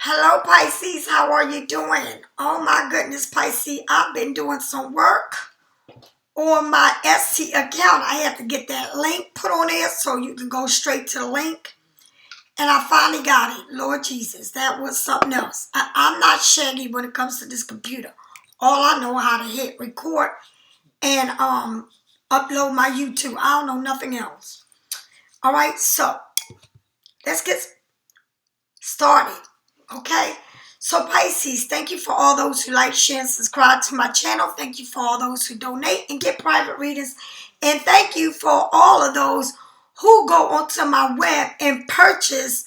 Hello, Pisces. How are you doing? Oh my goodness, Pisces. I've been doing some work on my ST account. I had to get that link put on there so you can go straight to the link. And I finally got it. Lord Jesus, that was something else. I'm not shaggy when it comes to this computer. All I know how to hit record and upload my U.To. I don't know nothing else. All right, so let's get started. Okay, so Pisces, thank you for all those who like, share, and subscribe to my channel. Thank you for all those who donate and get private readings. And thank you for all of those who go onto my web and purchase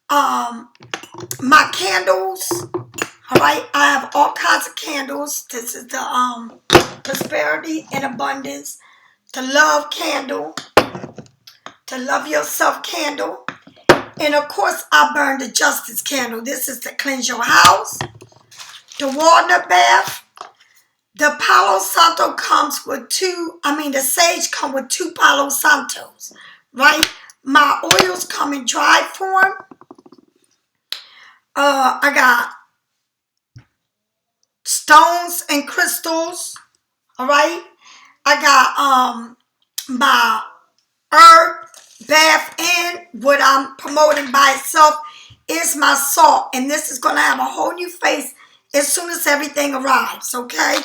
my candles. All right, I have all kinds of candles. This is the prosperity and abundance, the love candle, to love yourself candle. And of course, I burn the justice candle. This is to cleanse your house. The walnut bath. The Palo Santo comes with the sage comes with 2 Palo Santos, right? My oils come in dry form. I got stones and crystals, all right? I got my herb bath, and what I'm promoting by itself is my salt, and this is going to have a whole new face as soon as everything arrives, okay?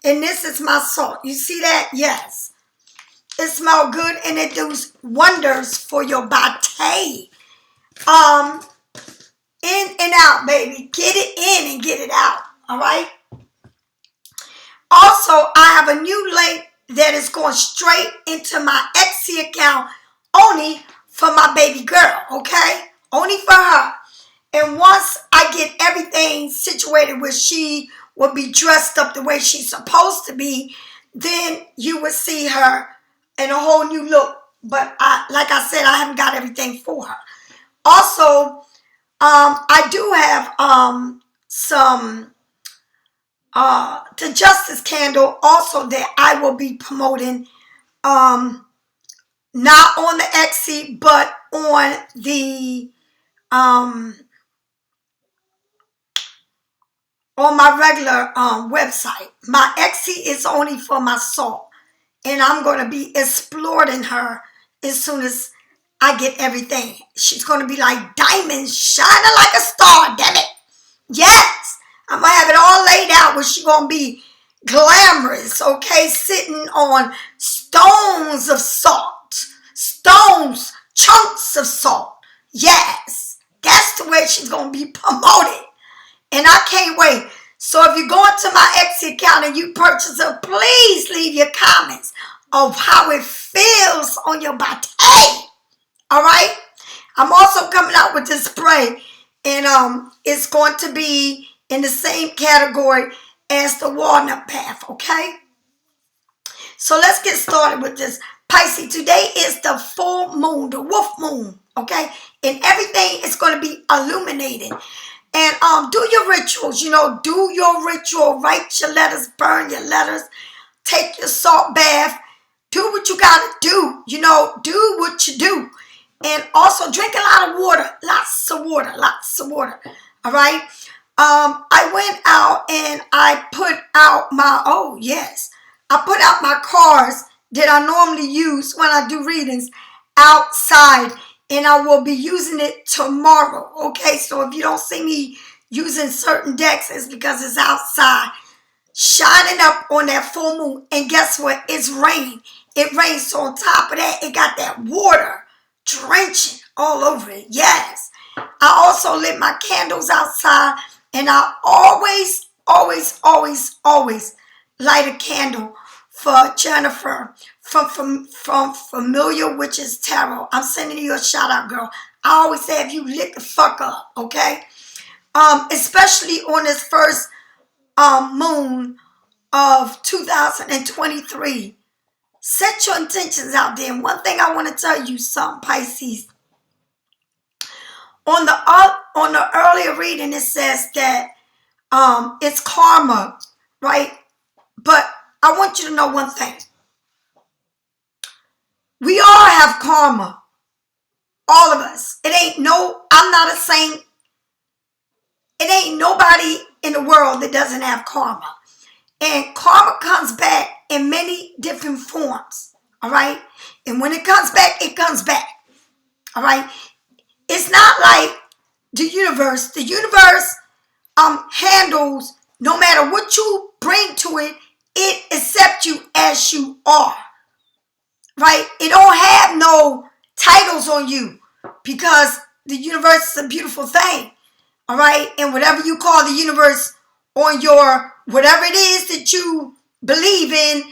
And this is my salt. You see that? Yes. It smells good, and it does wonders for your body. In and out, baby. Get it in and get it out, all right? Also, I have a new link that is going straight into my Etsy account only for my baby girl, okay? Only for her. And once I get everything situated where she will be dressed up the way she's supposed to be, then you will see her in a whole new look. But like I said, I haven't got everything for her. Also, I do have some the justice candle also that I will be promoting, not on the Etsy, but on the on my regular website. My Etsy is only for my salt, and I'm going to be exploiting her as soon as I get everything. She's going to be like diamonds shining like a star, damn it. Yes, I'm going to have it all laid out where she's going to be glamorous, okay, sitting on stones of salt, stones, chunks of salt. Yes, that's the way she's going to be promoted. And I can't wait. So if you go into my Etsy account and you purchase it, please leave your comments of how it feels on your body. All right? I'm also coming out with this spray, and it's going to be in the same category as the walnut bath, okay? So let's get started with this. Pisces, today is the full moon, the wolf moon, okay? And everything is going to be illuminated. And do your rituals, do your ritual, write your letters, burn your letters, take your salt bath, do what you got to do, do what you do. And also drink a lot of water, lots of water, all right? I went out and I put out I put out my cards that I normally use when I do readings outside, and I will be using it tomorrow, okay? So if you don't see me using certain decks, it's because it's outside, shining up on that full moon. And guess what? It's raining. It rains, so on top of that, it got that water drenching all over it. Yes. I also lit my candles outside, and I always light a candle for Jennifer from Familiar Witches Tarot. I'm sending you a shout out, girl. I always say if you lit the fuck up, okay? Especially on this first moon of 2023. Set your intentions out there. And one thing I want to tell you something, Pisces. On the earlier reading, it says that it's karma, right? But I want you to know one thing. We all have karma. All of us. I'm not a saint. it ain't nobody in the world that doesn't have karma. And karma comes back in many different forms. All right. And when it comes back, it comes back. All right. It's not like the universe. The universe handles, no matter what you bring to it, it accepts you as you are. Right? It don't have no titles on you, because the universe is a beautiful thing. All right? And whatever you call the universe on your, whatever it is that you believe in,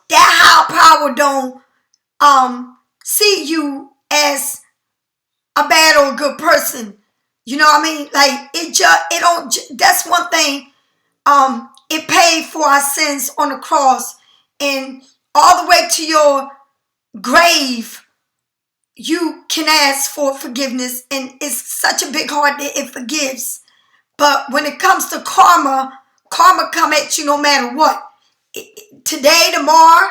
that higher power don't see you as a bad or a good person. You know what I mean? Like, it don't, that's one thing. It paid for our sins on the cross, and all the way to your grave, you can ask for forgiveness, and it's such a big heart that it forgives. But when it comes to karma, karma come at you no matter what. Today, tomorrow,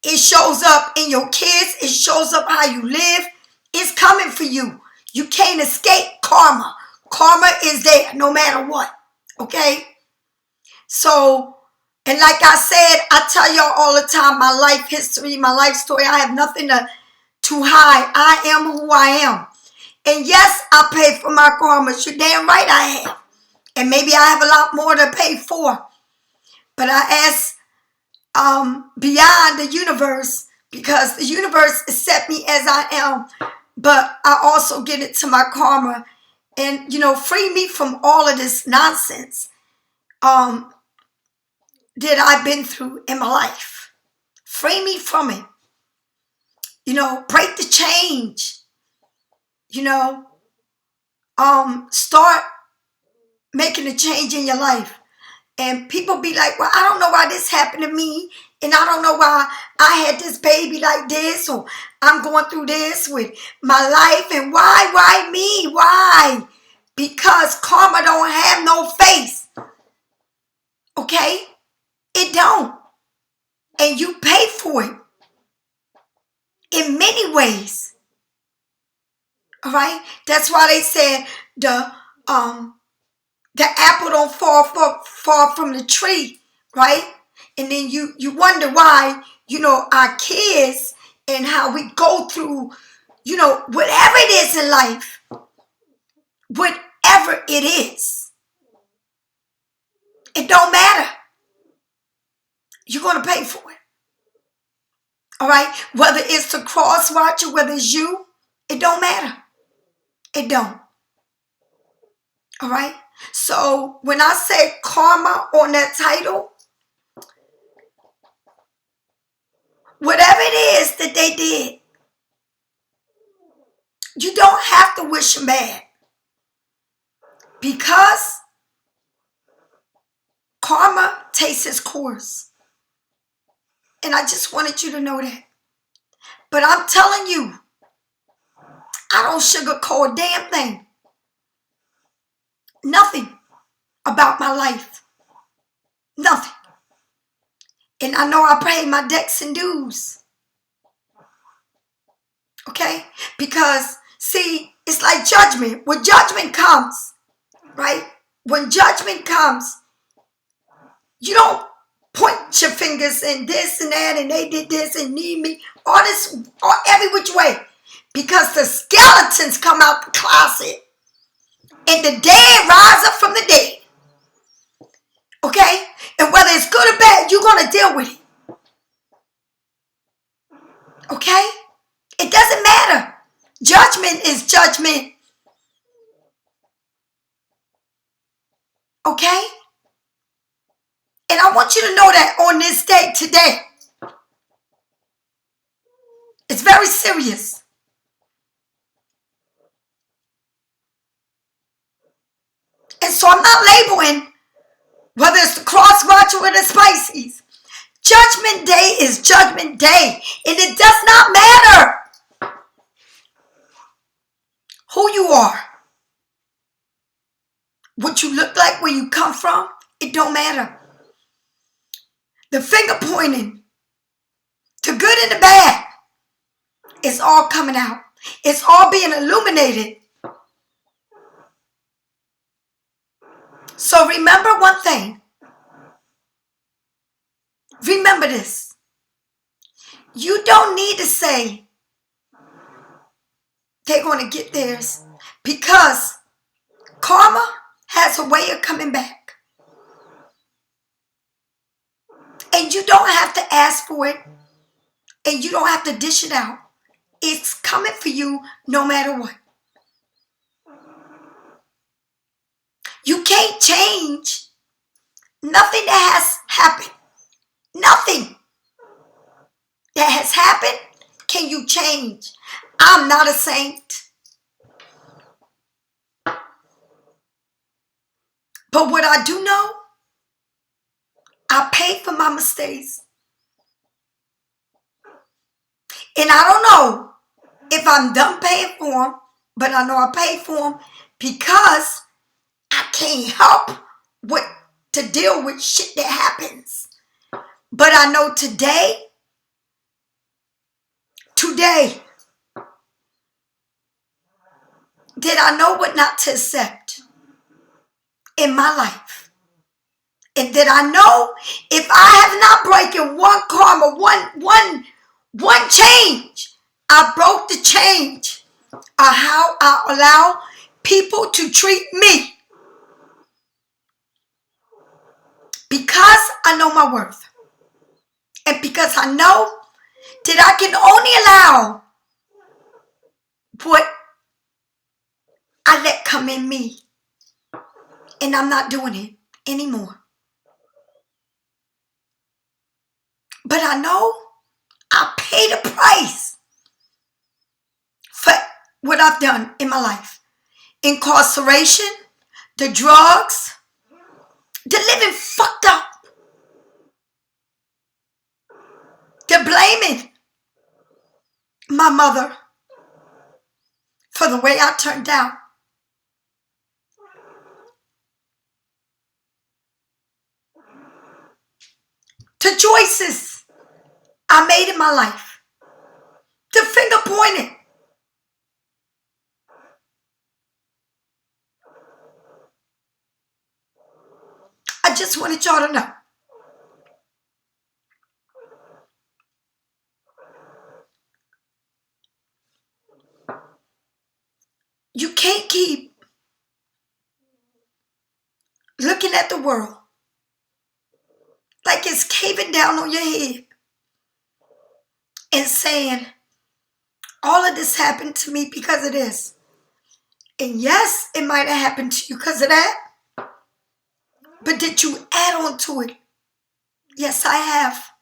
it shows up in your kids. It shows up how you live. It's coming for you. You can't escape karma. Karma is there no matter what. Okay? So, and like I said, I tell y'all all the time, my life history, my life story, I have nothing to hide. I am who I am. And yes, I pay for my karma. You're damn right I have. And maybe I have a lot more to pay for. But I ask beyond the universe, because the universe accepts me as I am. But I also get it to my karma. And, free me from all of this nonsense that I've been through in my life. Free me from it. Break the change. Start making a change in your life. And people be like, well, I don't know why this happened to me. And I don't know why I had this baby like this. Or I'm going through this with my life. And why me? Why? Because karma don't have no face. Okay? It don't. And you pay for it in many ways. All right? That's why they said the apple don't fall from the tree, right? And then you wonder why, our kids and how we go through, whatever it is in life, whatever it is, it don't matter. You're going to pay for it. All right? Whether it's the cross watcher, whether it's you, it don't matter. It don't. All right? So when I say karma on that title, whatever it is that they did, you don't have to wish them bad. Because karma takes its course. And I just wanted you to know that. But I'm telling you, I don't sugarcoat a damn thing. Nothing about my life. Nothing. And I know I paid my debts and dues. Okay? Because, see, it's like judgment. When judgment comes, right? When judgment comes, you don't point your fingers and this and that and they did this and need me. All this, every which way. Because the skeletons come out the closet and the dead rise up from the dead. Okay? And whether it's good or bad, you're going to deal with it. Okay? It doesn't matter. Judgment is judgment. Okay? And I want you to know that on this day today, it's very serious. And so I'm not labeling whether it's the cross watcher or the Pisces. Judgment Day is Judgment Day. And it does not matter who you are, what you look like, where you come from. It don't matter. The finger pointing, the good and the bad, it's all coming out. It's all being illuminated. So remember one thing. Remember this. You don't need to say they're going to get theirs, because karma has a way of coming back. And you don't have to ask for it, and you don't have to dish it out. It's coming for you no matter what. You can't change nothing that has happened. Nothing that has happened can you change. I'm not a saint. But what I do know, I paid for my mistakes. And I don't know if I'm done paying for them, but I know I paid for them because I can't help what to deal with shit that happens. But I know today, that I know what not to accept in my life. And that I know if I have not broken one karma, one change, I broke the change of how I allow people to treat me. Because I know my worth. And because I know that I can only allow what I let come in me. And I'm not doing it anymore. But I know I paid a price for what I've done in my life. Incarceration, the drugs, the living fucked up, the blaming my mother for the way I turned out. The choices I made in my life. The finger pointing. I just wanted y'all to know. You can't keep looking at the world like it's caving down on your head and saying, all of this happened to me because of this. And yes, it might have happened to you because of that. But did you add on to it? Yes, I have.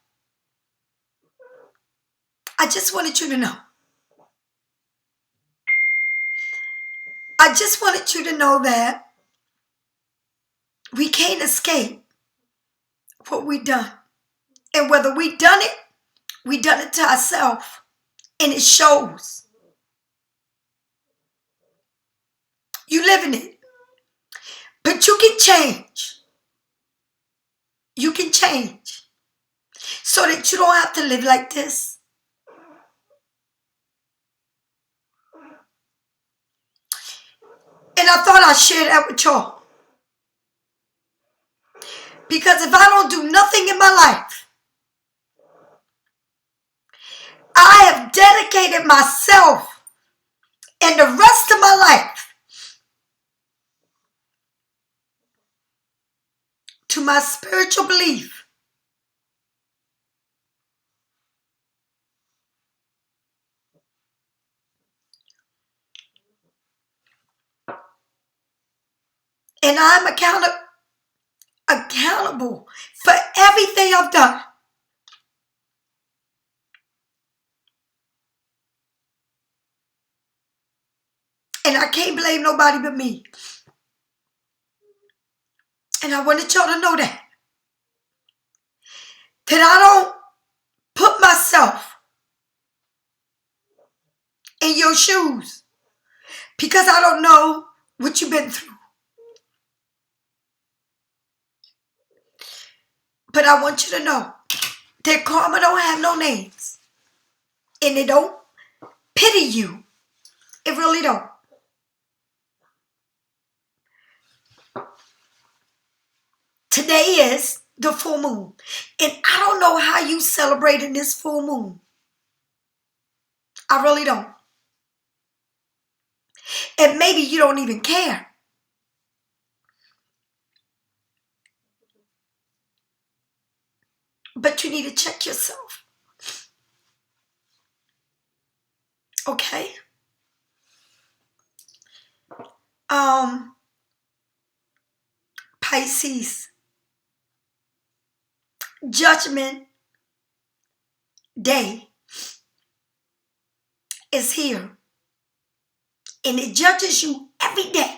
I just wanted you to know. I just wanted you to know that we can't escape what we done. And whether we done it to ourselves. And it shows. You live in it. But you can change. You can change. So that you don't have to live like this. And I thought I'd share that with y'all. Because if I don't do nothing in my life, I have dedicated myself and the rest of my life to my spiritual belief. And I'm accountable for everything I've done. And I can't blame nobody but me. And I wanted y'all to know that. That I don't put myself in your shoes. Because I don't know what you've been through. But I want you to know that karma don't have no names. And it don't pity you. It really don't. today is the full moon. And I don't know how you celebrated this full moon. I really don't. And maybe you don't even care. But you need to check yourself. Okay? Pisces. Judgment Day is here. And it judges you every day,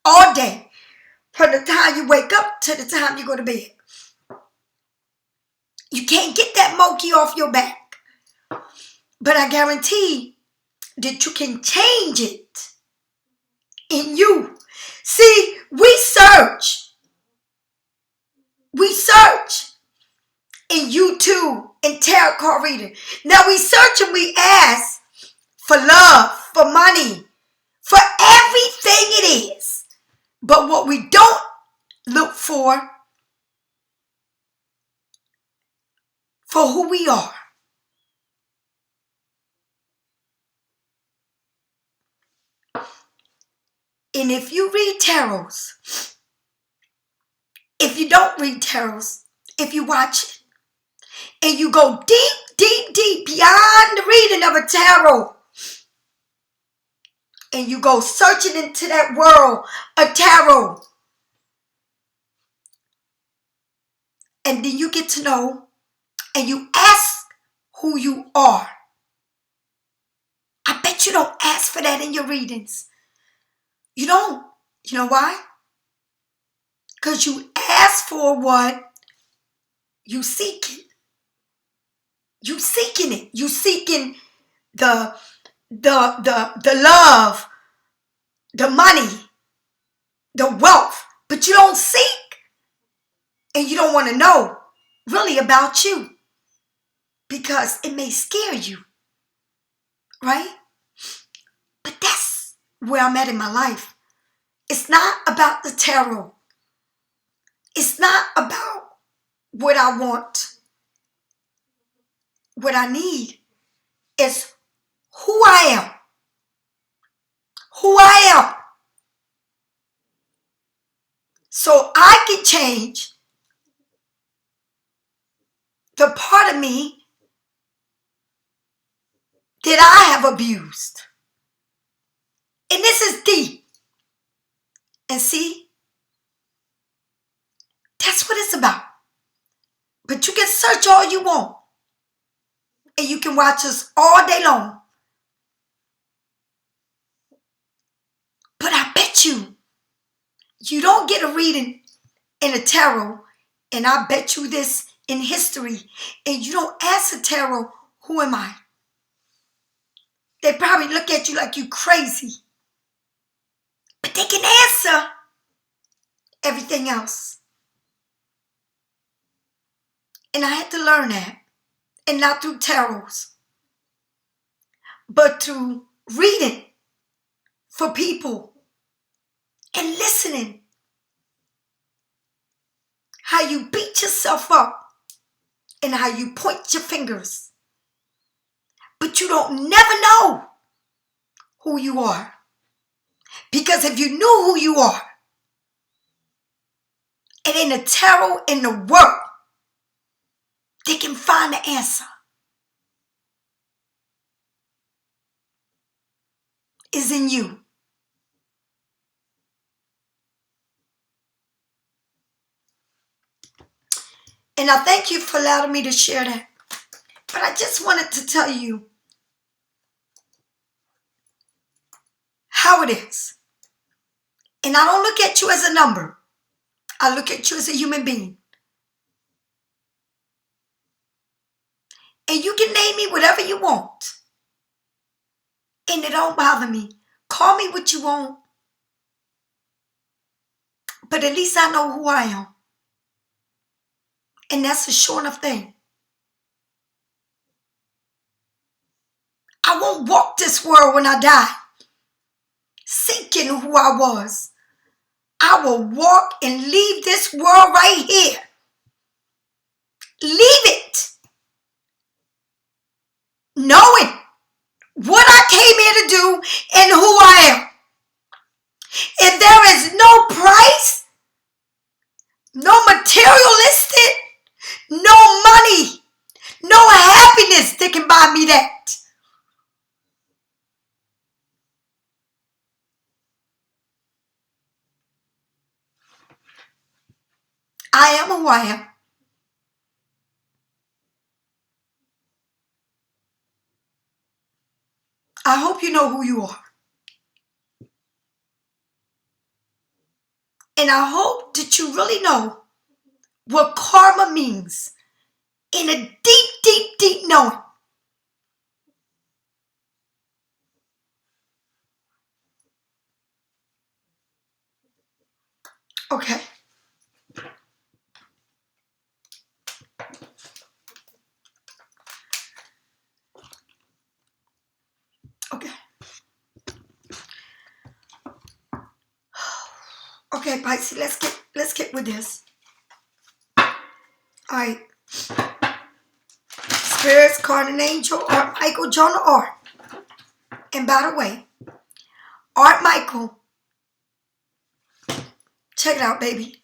all day, from the time you wake up to the time you go to bed. You can't get that monkey off your back. But I guarantee that you can change it in you. See, we search in you.To and tarot card reading. Now we search and we ask for love, for money, for everything it is. But what we don't look for who we are. And if you read tarots, if you don't read tarots, if you watch it, and you go deep, deep, deep beyond the reading of a tarot, and you go searching into that world of tarot, and then you get to know, and you ask who you are. I bet you don't ask for that in your readings. You don't. You know why? Because you ask for what you seeking. You seeking it. You seeking the love, the money, the wealth, but you don't seek, and you don't want to know really about you because it may scare you, right? But that's where I'm at in my life. It's not about the tarot. It's not about what I want, what I need. It's who I am. Who I am. So I can change the part of me that I have abused. And this is deep. And see, that's what it's about. But you can search all you want. And you can watch us all day long. But I bet you don't get a reading in a tarot. And I bet you this in history. And you don't ask a tarot, who am I? They probably look at you like you crazy. But they can answer everything else. And I had to learn that. And not through tarots, but through reading for people and listening. How you beat yourself up and how you point your fingers. But you don't never know who you are. Because if you knew who you are, and in the tarot in the world, they can find the answer. Is in you. And I thank you for allowing me to share that. But I just wanted to tell you how it is. And I don't look at you as a number. I look at you as a human being. And you can name me whatever you want. And it don't bother me. Call me what you want. But at least I know who I am. And that's a sure enough thing. I won't walk this world when I die seeking who I was. I I will walk and leave this world right here. Leave it. Knowing what I came here to do and who I am. If there is no price, no materialistic, no money, no happiness that can buy me that. I am who I am. I hope you know who you are. And I hope that you really know what karma means in a deep, deep, deep knowing. Okay. Okay. Okay, Pisces, let's get with this. All right. Spirits, Cardinal Angel, Art Michael, Jonah Art. And by the way, Art Michael, check it out, baby.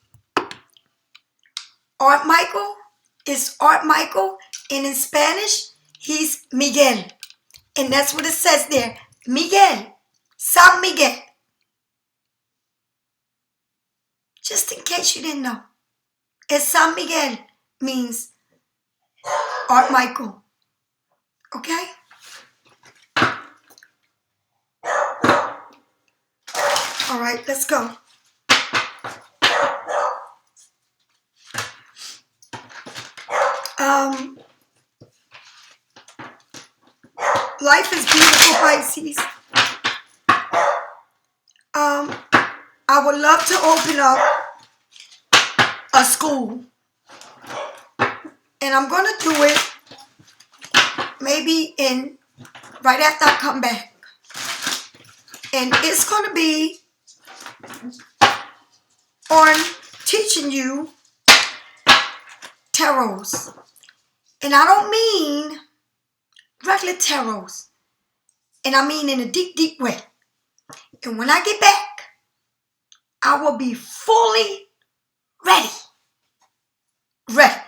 Art Michael is Art Michael, and in Spanish, he's Miguel. And that's what it says there. Miguel. San Miguel. Just in case you didn't know. It's San Miguel means Art Michael. Okay? All right, let's go. Life is beautiful, Pisces. I would love to open up a school. And I'm going to do it maybe right after I come back. And it's going to be on teaching you tarots. And I don't mean regular tarots. And I mean in a deep, deep way. And when I get back, I will be fully ready. Ready.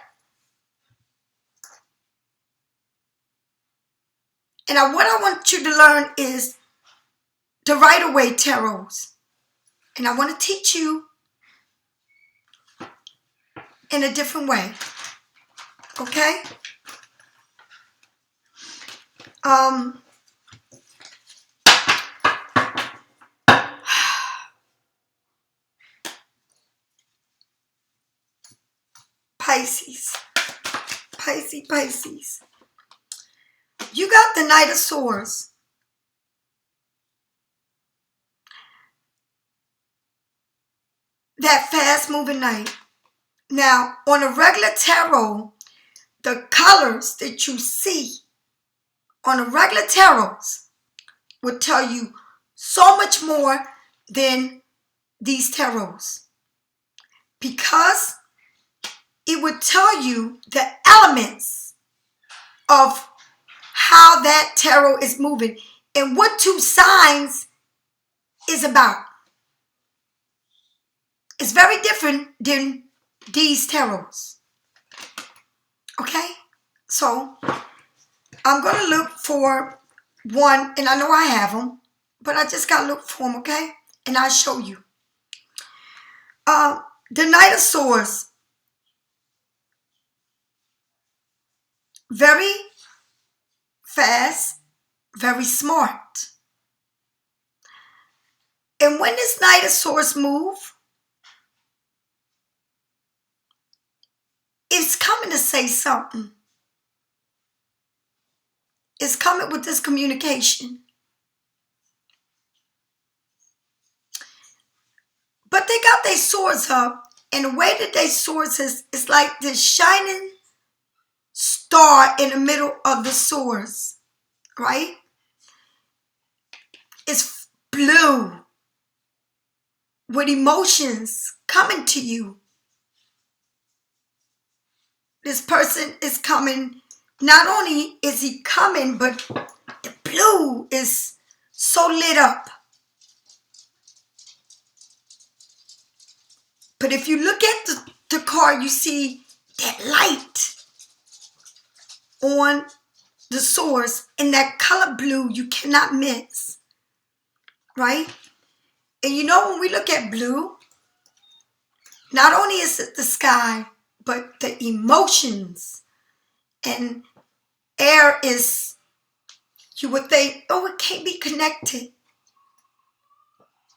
And what I want you to learn is the right-of-way tarots. And I want to teach you in a different way. Okay? Pisces. Pisces. You got the Knight of Swords. That fast-moving knight. Now, on a regular tarot, the colors that you see on a regular tarots would tell you so much more than these tarots. Because it would tell you the elements of how that tarot is moving and what two signs is about. It's very different than these tarots. Okay? So, I'm going to look for one, and I know I have them, but I just got to look for them, okay? And I'll show you. The Knight of Swords. Very fast, very smart. And when this Knight of Swords move, it's coming to say something. It's coming with this communication. But they got their swords up, and the way that their swords is, it's like this shining star in the middle of the swords, right? It's blue with emotions coming to you. This person is coming. Not only is he coming, but the blue is so lit up. But if you look at the card, you see that light on the source, and that color blue you cannot miss, right? And you know, when we look at blue, not only is it the sky, but the emotions. And air is, you would think, oh, it can't be connected.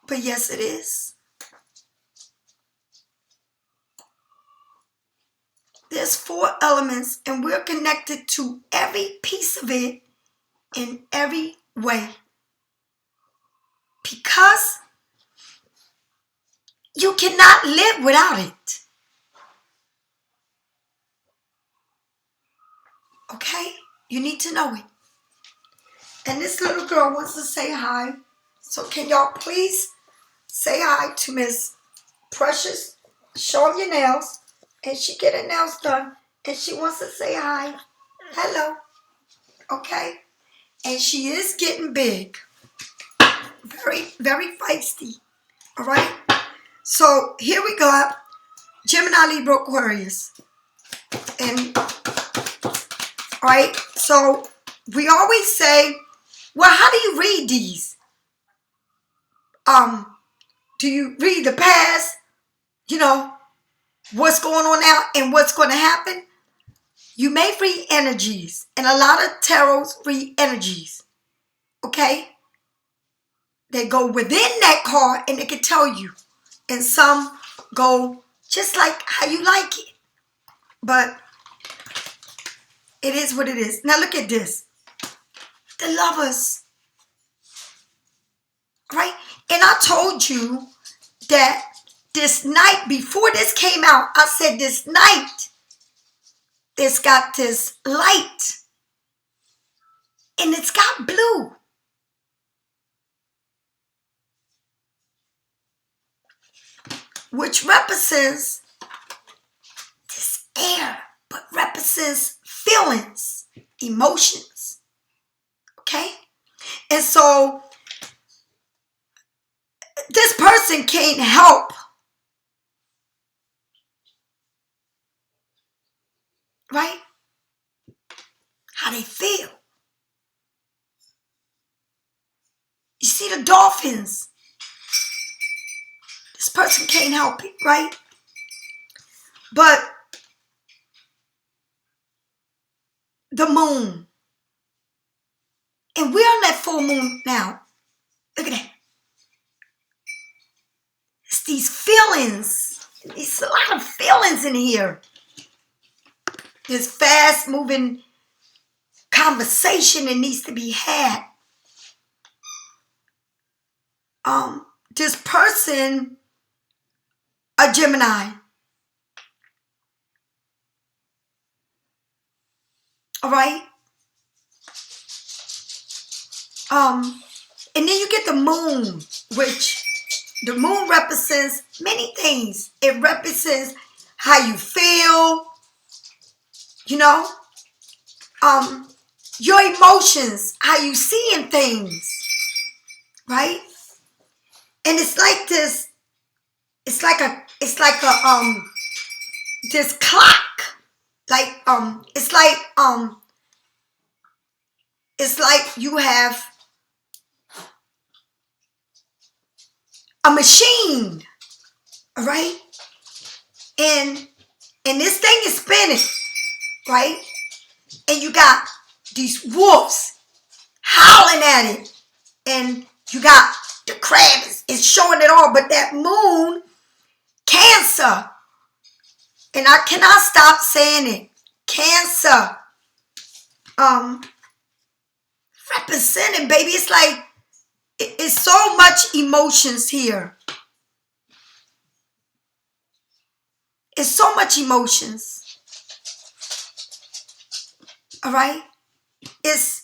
But yes, it is. There's 4 elements, and we're connected to every piece of it in every way. Because you cannot live without it. Okay? You need to know it. And this little girl wants to say hi. So can y'all please say hi to Miss Precious? Show them your nails. And she get her nails done. And she wants to say hi. Hello. Okay? And she is getting big. Very, very feisty. All right? So here we go. Gemini, Libra, Aquarius. And, all right? So we always say, well, how do you read these? Do you read the past? You know, what's going on now and what's going to happen? You may read energies, and a lot of tarots read energies. Okay? They go within that card and it can tell you. And some go just like how you like it. But it is what it is. Now look at this. The Lovers. Right? And I told you that this night, before this came out, I said this night, it's got this light. And it's got blue. Which represents this air, but represents feelings, emotions. Okay? And so this person can't help, right? How they feel. You see the dolphins. This person can't help it, right? But the moon. And we're on that full moon now. Look at that. It's these feelings. There's a lot of feelings in here. This fast moving conversation that needs to be had. This person, a Gemini. All right? And then you get the moon, which the moon represents many things. It represents how you feel, you know, your emotions, how you seeing things, right? And it's like this, it's like a this clock. Like, it's like you have a machine, all right? And this thing is spinning, right? And you got these wolves howling at it. And you got the crab is showing it all. But that moon, Cancer, and I cannot stop saying it. Cancer, representing, baby. It's like, it's so much emotions here. It's so much emotions. All right? It's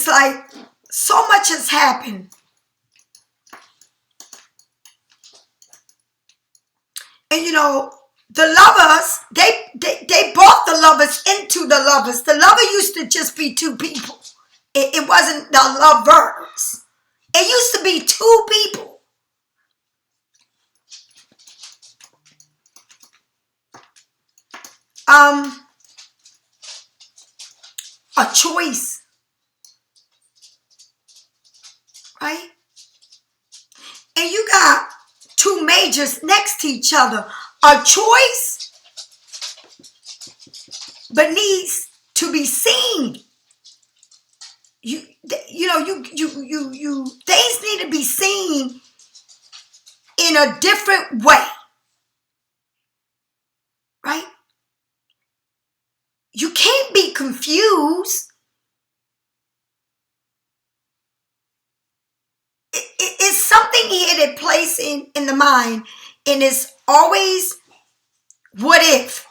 like so much has happened. And you know, the lovers, they brought the lovers into the lovers. The lover used to just be two people. It wasn't the lovers. It used to be two people. A choice, right? And you got two majors next to each other. A choice, but needs to be seen. You know, things need to be seen in a different way, right? You can't be confused. It's something here that plays in the mind, and it's always what if,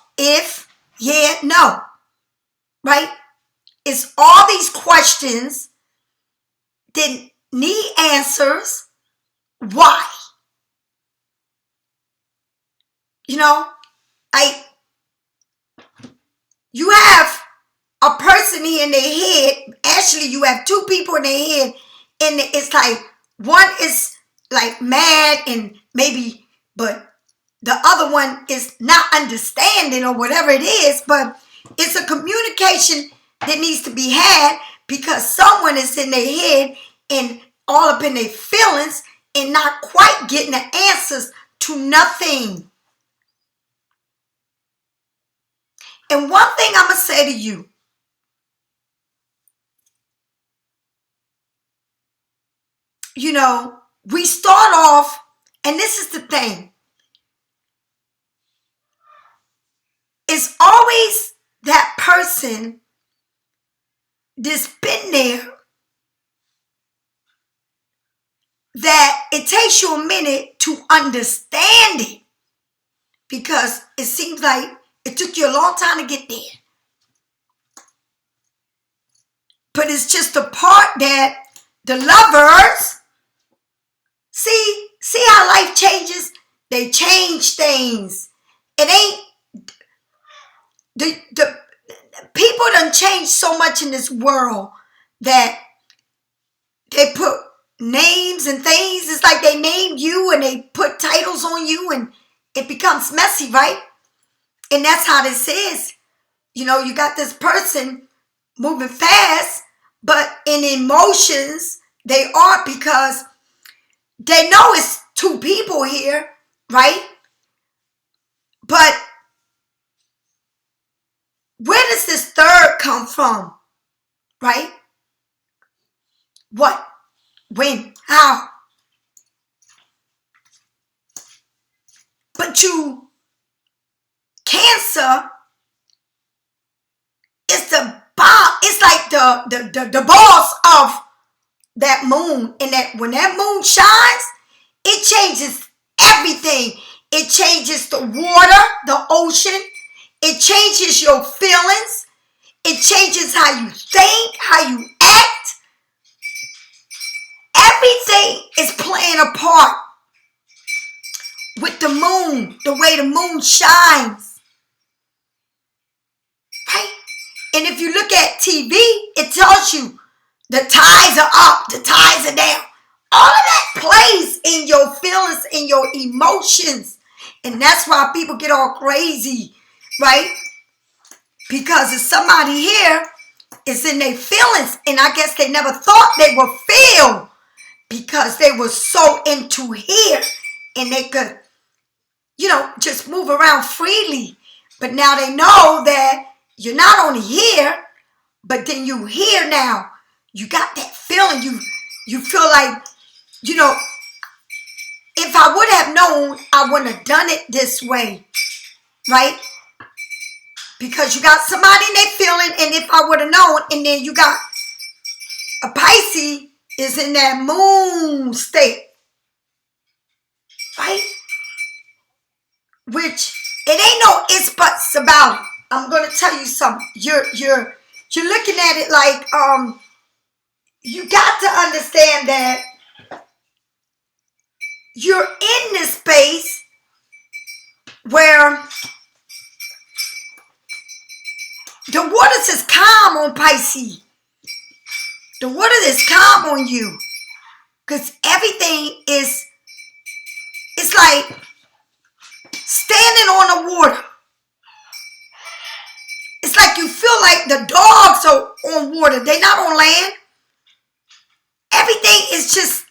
yeah, no, right? It's all these questions that need answers. Why? You know, you have a person here in their head. Actually, you have two people in their head, and it's like one is like mad and maybe, but the other one is not understanding or whatever it is. But it's a communication that needs to be had because someone is in their head and all up in their feelings and not quite getting the answers to nothing. And one thing I'm going to say to you, you know, we start off, and this is the thing. It's always that person that's been there that it takes you a minute to understand it because it seems like it took you a long time to get there. But it's just a part that the lovers see how life changes. They change things. It ain't the people done changed so much in this world that they put names and things. It's like they name you and they put titles on you and it becomes messy, right? And that's how this is. You know, you got this person moving fast, but in emotions, they are because they know it's two people here, right? But where does this third come from, right? What? When? How? But you, Cancer, is the boss. It's like the boss of that moon. And that when that moon shines, it changes everything. It changes the water, the ocean. It changes your feelings. It changes how you think, how you act. Everything is playing a part with the moon, the way the moon shines. Right? And if you look at TV, it tells you the tides are up, the tides are down. All of that plays in your feelings, in your emotions. And that's why people get all crazy, right? Because if somebody here is in their feelings, and I guess they never thought they would feel because they were so into here and they could, you know, just move around freely. But now they know that you're not only here, but then you here now. You got that feeling. You feel like, you know, if I would have known, I wouldn't have done it this way, right? Because you got somebody in their feeling, and if I would have known, and then you got a Pisces is in that moon state, right? Which it ain't no ifs buts about it. I'm gonna tell you something. You're looking at it like you got to understand that you're in this space where the waters is calm on Pisces. The water is calm on you. Because everything is, it's like standing on the water. It's like you feel like the dogs are on water. They're not on land. Everything is just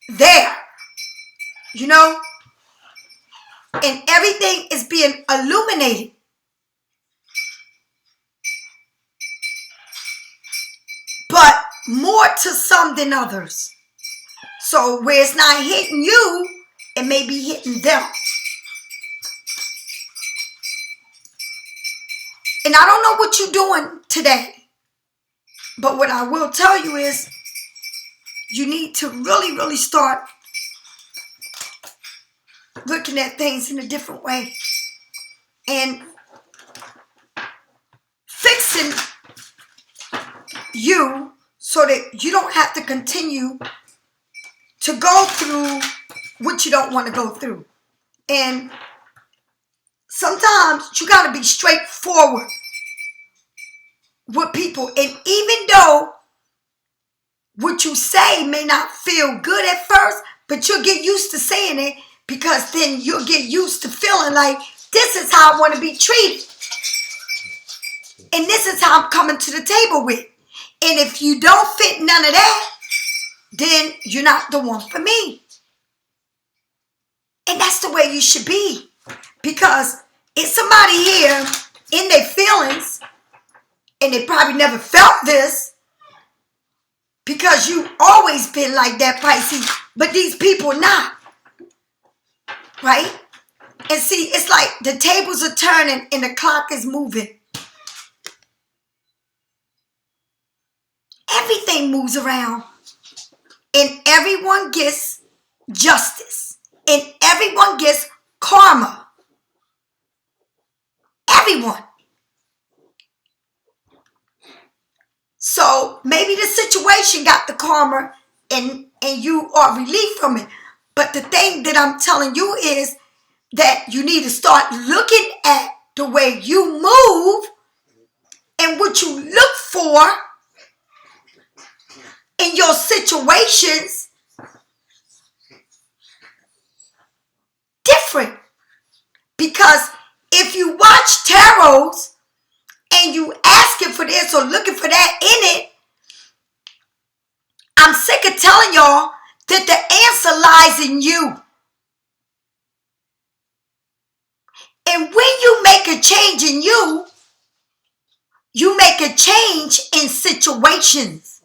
there, you know? And everything is being illuminated. But more to some than others. So where it's not hitting you, it may be hitting them. And I don't know what you're doing today. But what I will tell you is you need to really, really start looking at things in a different way. And fixing you so that you don't have to continue to go through what you don't want to go through. And sometimes you got to be straightforward with people. And even though what you say may not feel good at first, but you'll get used to saying it, because then you'll get used to feeling like this is how I want to be treated. And this is how I'm coming to the table with. And if you don't fit none of that, then you're not the one for me. And that's the way you should be. Because if somebody here in their feelings, and they probably never felt this, because you always been like that, Pisces, but these people not. Right? And see, it's like the tables are turning and the clock is moving. Everything moves around. And everyone gets justice. And everyone gets karma. Everyone. So maybe the situation got the karma and you are relieved from it. But the thing that I'm telling you is that you need to start looking at the way you move and what you look for in your situations different. Because if you watch tarots and you asking for this or looking for that in it, I'm sick of telling y'all that the answer lies in you. And when you make a change in you, you make a change in situations.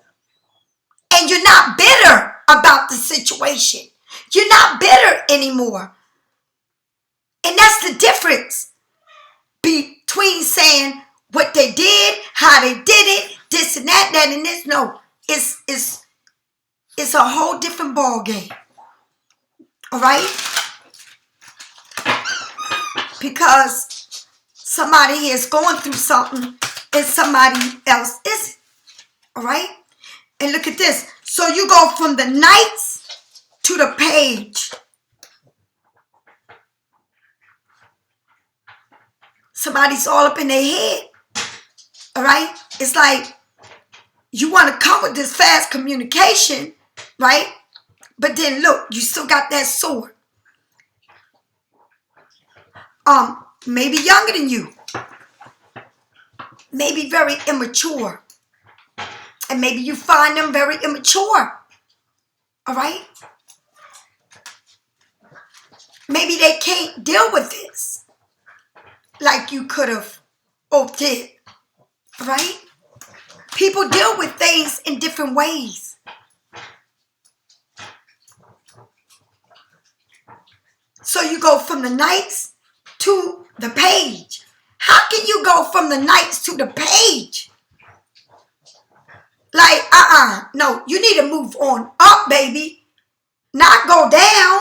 And you're not bitter about the situation. You're not bitter anymore. And that's the difference between saying what they did, how they did it, this and that, that and this. No, it's a whole different ball game. All right? Because somebody is going through something and somebody else isn't. All right? And look at this. So you go from the Knights to the Page. Somebody's all up in their head. All right? It's like you want to come with this fast communication, right? But then look, you still got that sword. Maybe younger than you. Maybe very immature. And maybe you find them very immature. All right? Maybe they can't deal with this like you could have or did. All right? People deal with things in different ways. So you go from the Knights to the Page. How can you go from the Knights to the Page? Like, no, you need to move on up, baby. Not go down.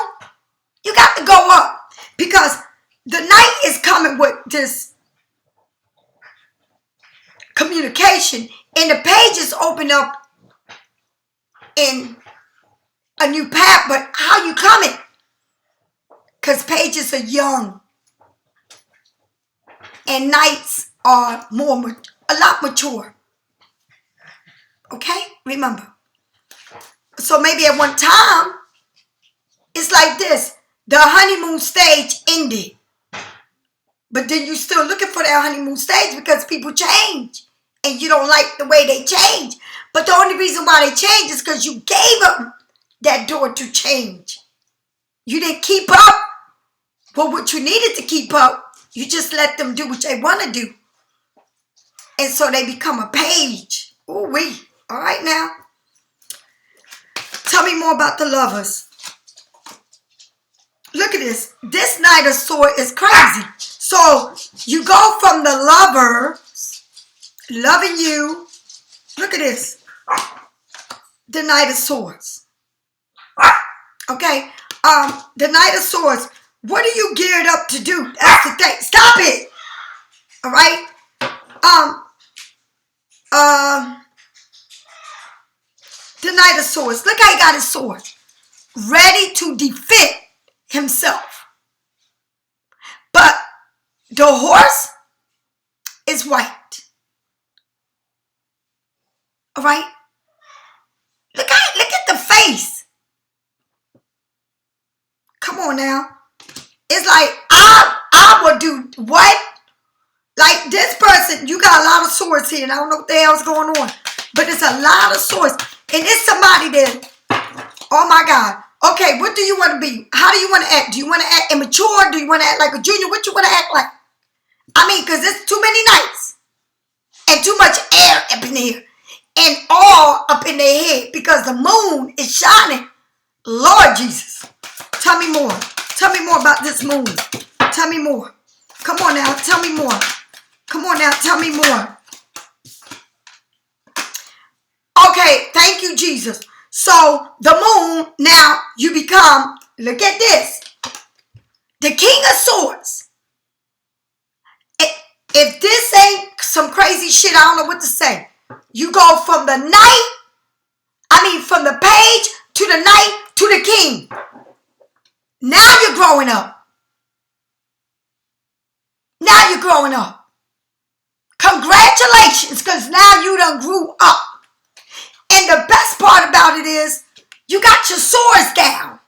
You got to go up. Because the Knight is coming with this communication. And the Pages open up in a new path, but how you coming? Because pages are young and knights are a lot mature. Okay? Remember. So maybe at one time, it's like this. The honeymoon stage ended. But then you're still looking for that honeymoon stage because people change. And you don't like the way they change. But the only reason why they change is because you gave them that door to change. You didn't keep up with what you needed to keep up. You just let them do what they want to do. And so they become a page. Ooh-wee. All right now. Tell me more about the lovers. Look at this. This Knight of Swords is crazy. So you go from the lovers loving you. Look at this. The Knight of Swords. Okay. The Knight of Swords. What are you geared up to do? That's the thing. Stop it. All right. The Knight of Swords. Look how he got his sword. Ready to defend himself. But the horse is white. All right. Look at the face. Come on now. It's like I would do what? Like this person, you got a lot of swords here, and I don't know what the hell's going on. But it's a lot of swords. And it's somebody that, oh my God. Okay, what do you want to be? How do you want to act? Do you want to act immature? Do you want to act like a junior? What you want to act like? I mean, because there's too many nights. And too much air up in here. And all up in their head. Because the moon is shining. Lord Jesus. Tell me more. Tell me more about this moon. Tell me more. Come on now. Tell me more. Come on now. Tell me more. Okay. Thank you, Jesus. So the moon, now you become, look at this. The King of Swords. If this ain't some crazy shit, I don't know what to say. You go from the knight, from the page to the knight to the king. Now you're growing up. Now you're growing up. Congratulations, because now you done grew up. And the best part about it is, you got your swords down.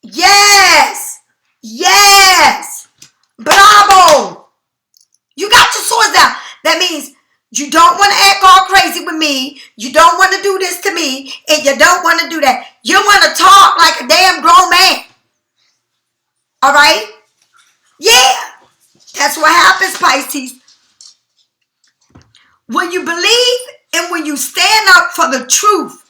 Yes. Yes. Bravo. You got your swords down. That means you don't want to act all crazy with me. You don't want to do this to me. And you don't want to do that. You want to talk like a damn grown man. All right? Yeah. That's what happens, Pisces. When you believe and when you stand up for the truth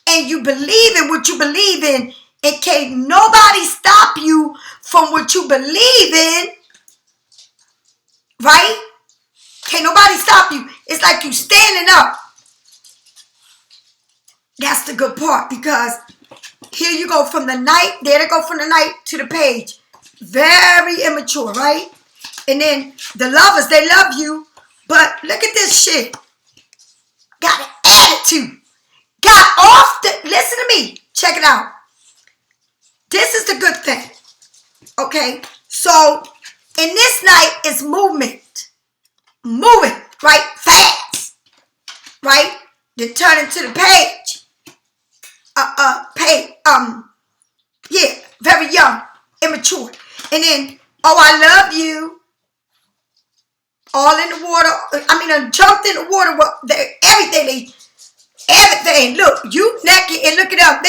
and you believe in what you believe in, and can't nobody stop you from what you believe in, right? Can't nobody stop you. It's like you standing up. That's the good part, because here you go from the knight, there they go from the knight to the page. Very immature, right? And then the lovers, they love you, but look at this shit. Got an attitude. Got off the, listen to me. Check it out. This is the good thing. Okay? So, in this night is movement. Moving, right? Fast. Right? Then turn into the page. Yeah, very young, immature. And then, oh, I love you. All in the water. I jumped in the water. Everything. Look, you naked and look it up.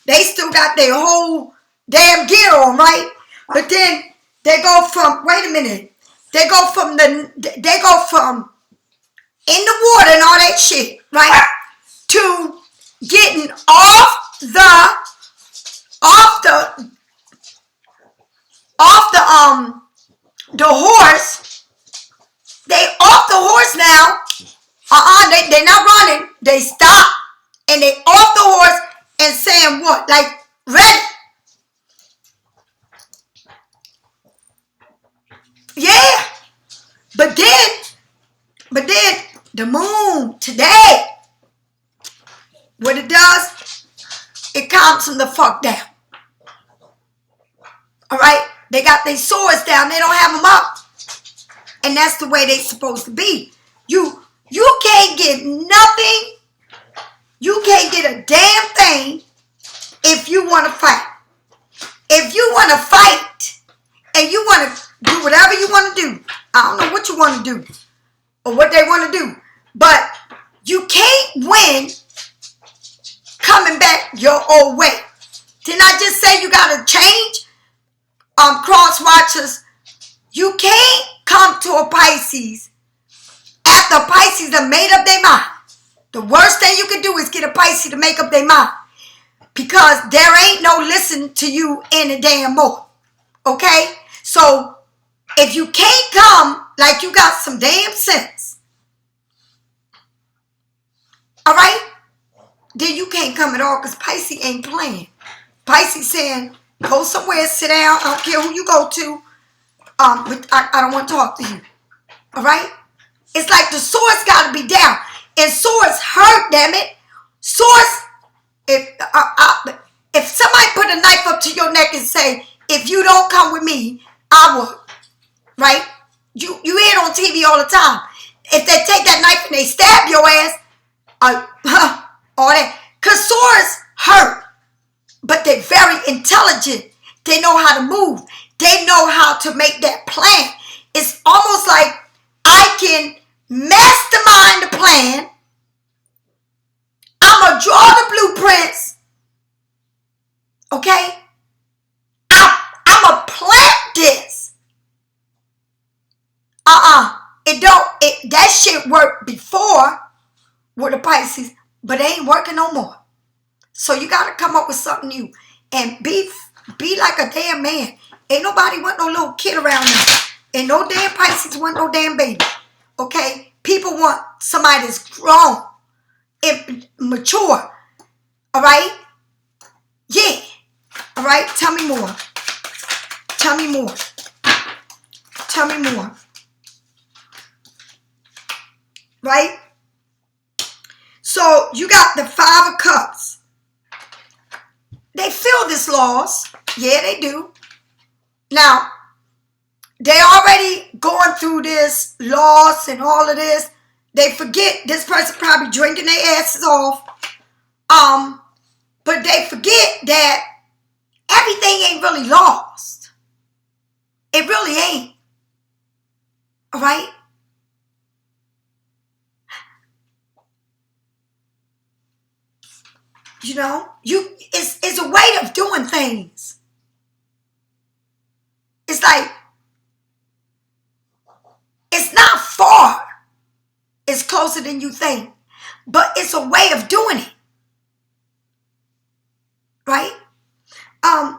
They still got their whole damn gear on, right? But then they go from, wait a minute. They go from in the water and all that shit, right? To getting off the horse. They off the horse now. They're not running. They stop and they off the horse and saying what? Like, ready. Yeah. But then the moon today What it does, it calms them the fuck down. All right? They got their swords down. They don't have them up. And that's the way they supposed to be. You can't get nothing. You can't get a damn thing if you want to fight. If you want to fight and you want to do whatever you want to do, I don't know what you want to do or what they want to do, but you can't win coming back your old way. Didn't I just say you got to change? Cross watchers, you can't come to a Pisces after Pisces have made up their mind. The worst thing you can do is get a Pisces to make up their mind, because there ain't no listen to you any damn more. Okay? So if you can't come like you got some damn sense, all right, then you can't come at all, because Pisces ain't playing. Pisces saying, go somewhere, sit down. I don't care who you go to. But I don't want to talk to you. All right? It's like the swords got to be down. And swords hurt, damn it. Swords, if somebody put a knife up to your neck and say, if you don't come with me, I will. Right? You hear it on TV all the time. If they take that knife and they stab your ass, all that. Because swords hurt. But they're very intelligent. They know how to move. They know how to make that plan. It's almost like I can mastermind the plan. I'm going to draw the blueprints. Okay? I'm going to plant this. That shit worked before with the Pisces, but it ain't working no more. So you got to come up with something new and be like a damn man. Ain't nobody want no little kid around them. Ain't no damn Pisces want no damn baby. Okay? People want somebody that's grown and mature. All right? Yeah. All right? Tell me more. Tell me more. Tell me more. Right? So you got the Five of Cups. They feel this loss. Yeah, they do. Now, they already going through this loss and all of this. They forget this person probably drinking their asses off. But they forget that everything ain't really lost. It really ain't. All right? You know, it's a way of doing things. It's like, it's not far. It's closer than you think. But it's a way of doing it. Right? And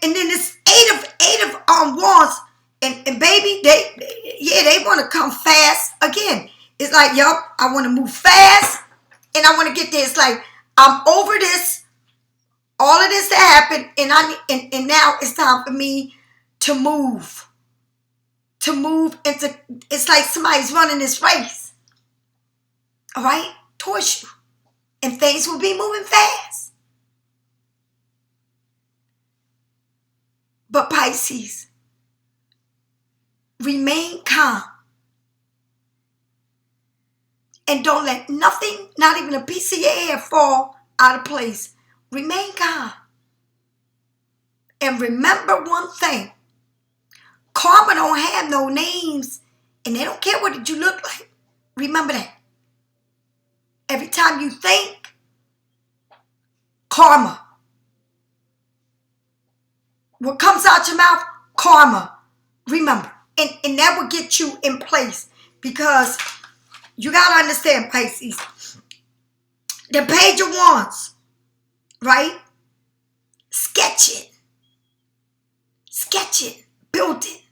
then this eight of wands, and baby, they want to come fast again. It's like, yup, I want to move fast, and I want to get there. It's like, I'm over this, all of this that happened, and now it's time for me to move. To move into, it's like somebody's running this race. All right? Towards you. And things will be moving fast. But Pisces, remain calm. And don't let nothing, not even a piece of your hair, fall out of place. Remain calm. And remember one thing. Karma don't have no names, and they don't care what you look like. Remember that. Every time you think, karma. What comes out your mouth, karma. Remember. And that will get you in place, because you got to understand, Pisces. The Page of Wands, right? Sketch it. Sketch it. Build it.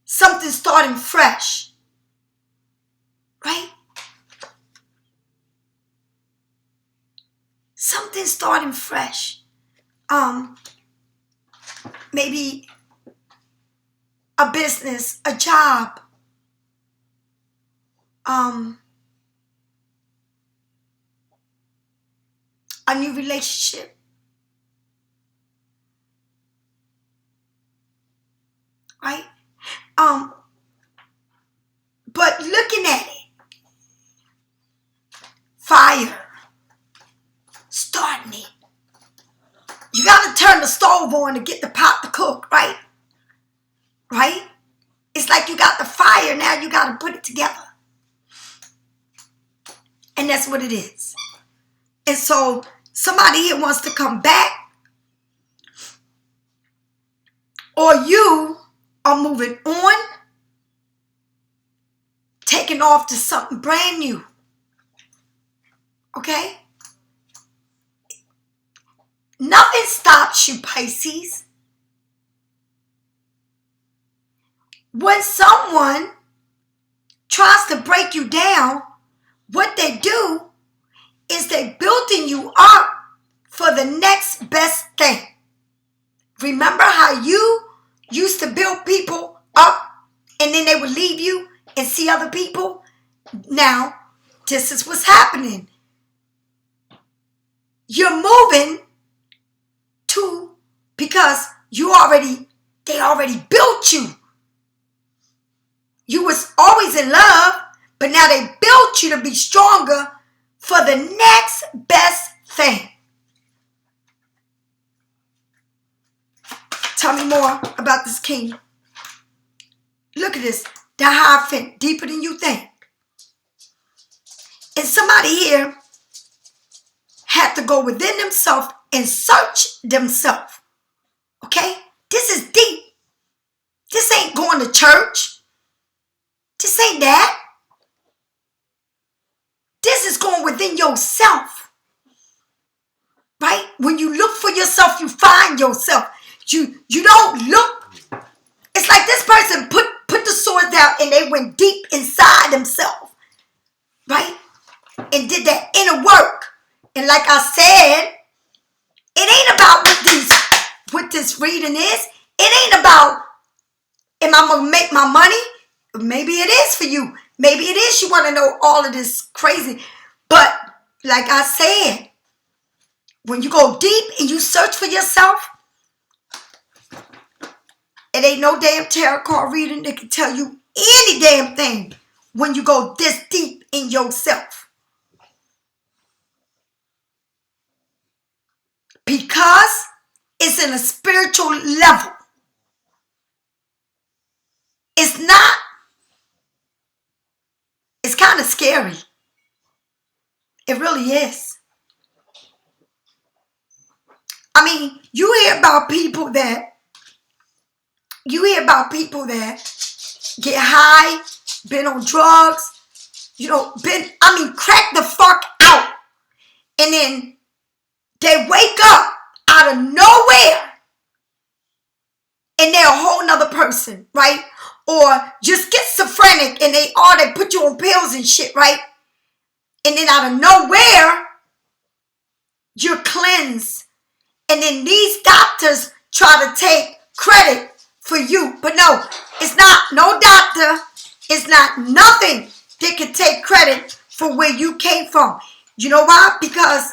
Something starting fresh. Right? Something starting fresh. Maybe a business, a job. a new relationship. Right? But looking at it, fire, starting it. You got to turn the stove on to get the pot to cook, right? Right? It's like you got the fire, now you got to put it together. And that's what it is. And so somebody here wants to come back, or you are moving on, taking off to something brand new. Okay? Nothing stops you, Pisces. When someone tries to break you down, what they do is they building you up for the next best thing. Remember how you used to build people up and then they would leave you and see other people? Now, this is what's happening. You're moving to, because they already built you. You was always in love, but now they built you to be stronger for the next best thing. Tell me more about this king. Look at this. The Hierophant, deeper than you think. And somebody here had to go within themselves and search themselves. Okay? This is deep. This ain't going to church. This ain't that. This is going within yourself. Right? When you look for yourself, you find yourself. You don't look. It's like this person put the sword down and they went deep inside themselves. Right? And did that inner work. And like I said, it ain't about what this reading is. It ain't about, am I going to make my money? Maybe it is for you. Maybe it is you want to know all of this crazy. But like I said, when you go deep and you search for yourself, it ain't no damn tarot card reading that can tell you any damn thing when you go this deep in yourself. Because it's in a spiritual level. It's kind of scary. It really is. I mean, you hear about people that get high, been on drugs, crack the fuck out. And then they wake up out of nowhere and they're a whole nother person, right? Or just schizophrenic and they put you on pills and shit, right? And then out of nowhere, you're cleansed. And then these doctors try to take credit for you. But no, it's not no doctor. It's not nothing that can take credit for where you came from. You know why? Because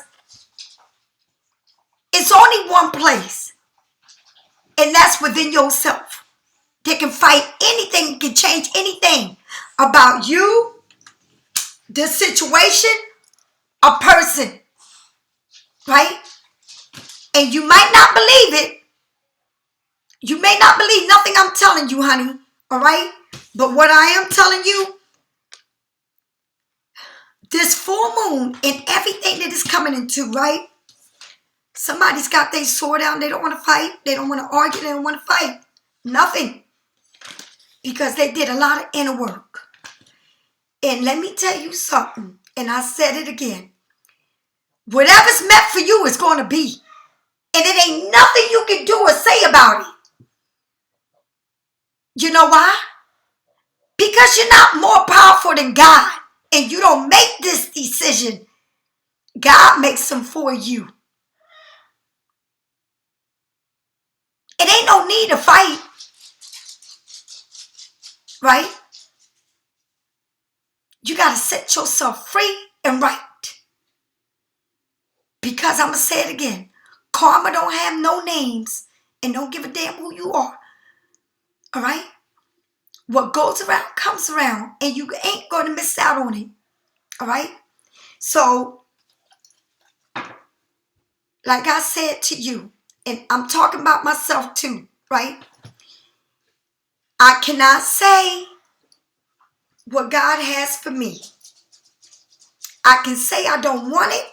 it's only one place. And that's within yourself. They can fight anything, can change anything about you, the situation, a person. Right? And you might not believe it. You may not believe nothing I'm telling you, honey. All right? But what I am telling you, this full moon and everything that is coming into, right? Somebody's got their sword out and they don't want to fight. They don't want to argue. They don't want to fight. Nothing. Because they did a lot of inner work. And let me tell you something. And I said it again. Whatever's meant for you is going to be. And it ain't nothing you can do or say about it. You know why? Because you're not more powerful than God. And you don't make this decision. God makes them for you. It ain't no need to fight. Right? You got to set yourself free and right. Because I'm going to say it again. Karma don't have no names and don't give a damn who you are. All right? What goes around comes around, and you ain't going to miss out on it. All right? So, like I said to you, and I'm talking about myself too, right? I cannot say what God has for me. I can say I don't want it.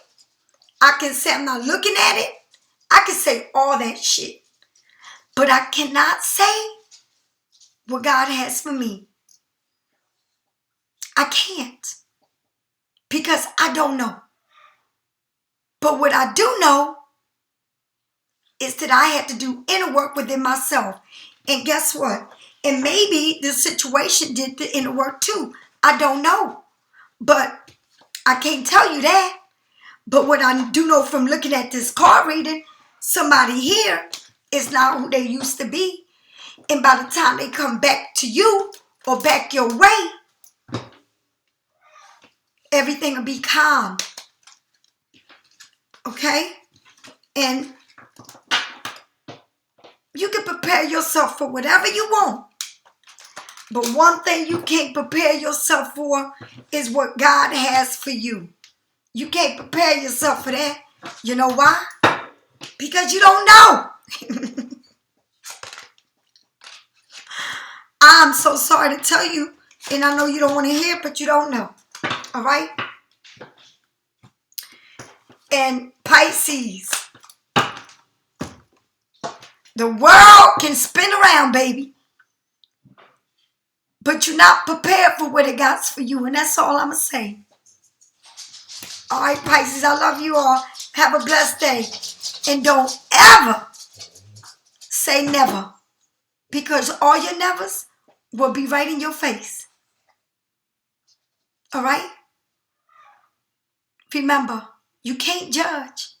I can say I'm not looking at it. I can say all that shit. But I cannot say what God has for me. I can't. Because I don't know. But what I do know is that I had to do inner work within myself. And guess what? And maybe the situation did the inner work too. I don't know. But I can't tell you that. But what I do know from looking at this card reading, somebody here is not who they used to be. And by the time they come back to you or back your way, everything will be calm. Okay? And you can prepare yourself for whatever you want. But one thing you can't prepare yourself for is what God has for you. You can't prepare yourself for that. You know why? Because you don't know. I'm so sorry to tell you, and I know you don't want to hear it, but you don't know. All right? And Pisces, the world can spin around, baby. But you're not prepared for what it got for you, and that's all I'm going to say. All right, Pisces, I love you all. Have a blessed day. And don't ever say never, because all your nevers will be right in your face. All right? Remember, you can't judge.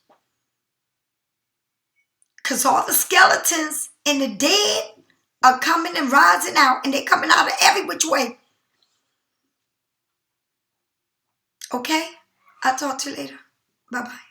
Because all the skeletons and the dead are coming and rising out, and they're coming out of every which way. Okay? I'll talk to you later. Bye-bye.